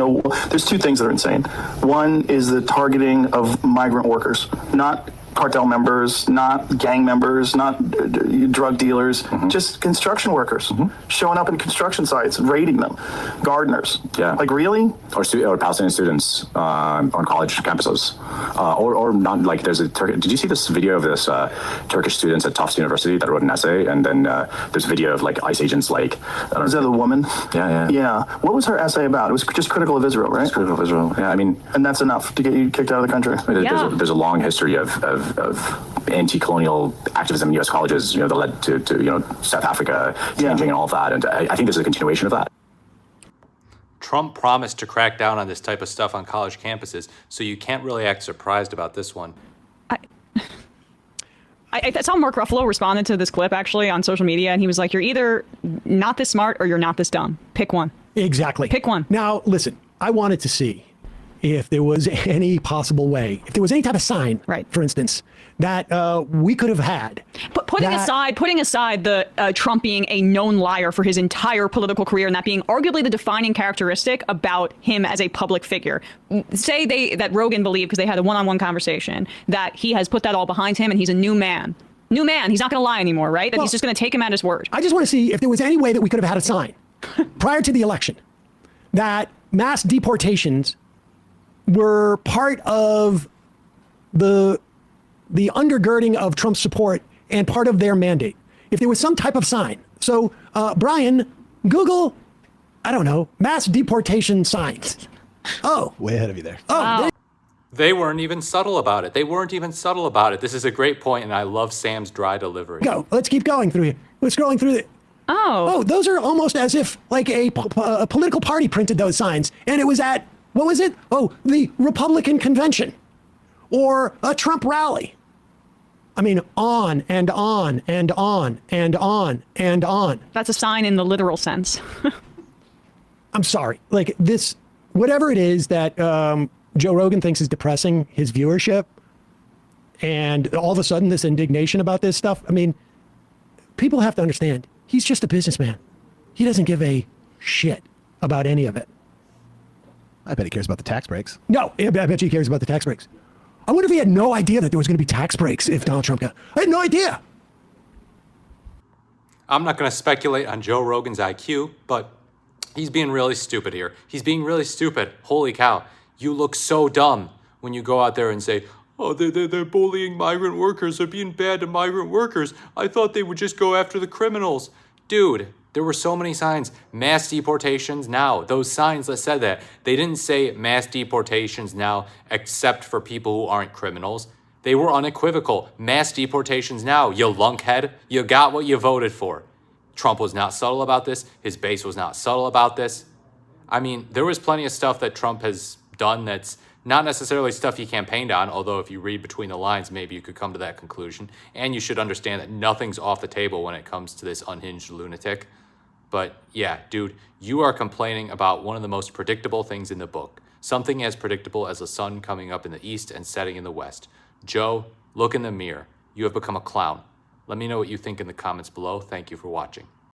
know. There's two things that are insane. One is the targeting of migrant workers, not cartel members, not gang members, not drug dealers, just construction workers showing up in construction sites, raiding them, gardeners. Yeah. Like, really? Or Palestinian students on college campuses. Or not, like, there's a did you see this video of this Turkish students at Tufts University that wrote an essay, and then there's a video of like ICE agents, like, I don't know. Is that a woman? Yeah. What was her essay about? It was just critical of Israel, right? It's critical of Israel. Yeah, I mean, and that's enough to get you kicked out of the country. There's a long history of anti-colonial activism in U.S. colleges, that led to South Africa changing and all of that. And I think this is a continuation of that. Trump promised to crack down on this type of stuff on college campuses, so you can't really act surprised about this one. I saw Mark Ruffalo responded to this clip actually on social media, and he was like, you're either not this smart or you're not this dumb. Pick one. Exactly. Pick one. Now, listen, I wanted to see if there was any possible way, if there was any type of sign, right, for instance, that we could have had. But putting aside the Trump being a known liar for his entire political career, and that being arguably the defining characteristic about him as a public figure, say that Rogan believed, because they had a one-on-one conversation, that he has put that all behind him and he's a new man. New man. He's not going to lie anymore, right? That he's just going to take him at his word. I just want to see if there was any way that we could have had a sign prior to the election that mass deportations were part of the undergirding of Trump's support and part of their mandate. If there was some type of sign. So, Brian, Google, I don't know, mass deportation signs. Oh. Way ahead of you there. Oh. Wow. They weren't even subtle about it. This is a great point, and I love Sam's dry delivery. Go. Let's keep going through here. We're scrolling through the... Oh, those are almost as if like a political party printed those signs. And it was at, what was it? Oh, the Republican convention or a Trump rally. I mean, on and on and on and on and on. That's a sign in the literal sense. I'm sorry. Like this, whatever it is that Joe Rogan thinks is depressing his viewership, and all of a sudden this indignation about this stuff. I mean, people have to understand, he's just a businessman. He doesn't give a shit about any of it. I bet he cares about the tax breaks. No, I bet you he cares about the tax breaks. I wonder if he had no idea that there was going to be tax breaks if Donald Trump got. I had no idea. I'm not going to speculate on Joe Rogan's IQ, but he's being really stupid here. He's being really stupid. Holy cow. You look so dumb when you go out there and say, oh, they're bullying migrant workers. They're being bad to migrant workers. I thought they would just go after the criminals. Dude, there were so many signs. Mass deportations now. Those signs that said that. They didn't say mass deportations now except for people who aren't criminals. They were unequivocal. Mass deportations now. You lunkhead. You got what you voted for. Trump was not subtle about this. His base was not subtle about this. I mean, there was plenty of stuff that Trump has done that's not necessarily stuff he campaigned on, although if you read between the lines, maybe you could come to that conclusion. And you should understand that nothing's off the table when it comes to this unhinged lunatic. But yeah, dude, you are complaining about one of the most predictable things in the book. Something as predictable as the sun coming up in the east and setting in the west. Joe, look in the mirror. You have become a clown. Let me know what you think in the comments below. Thank you for watching.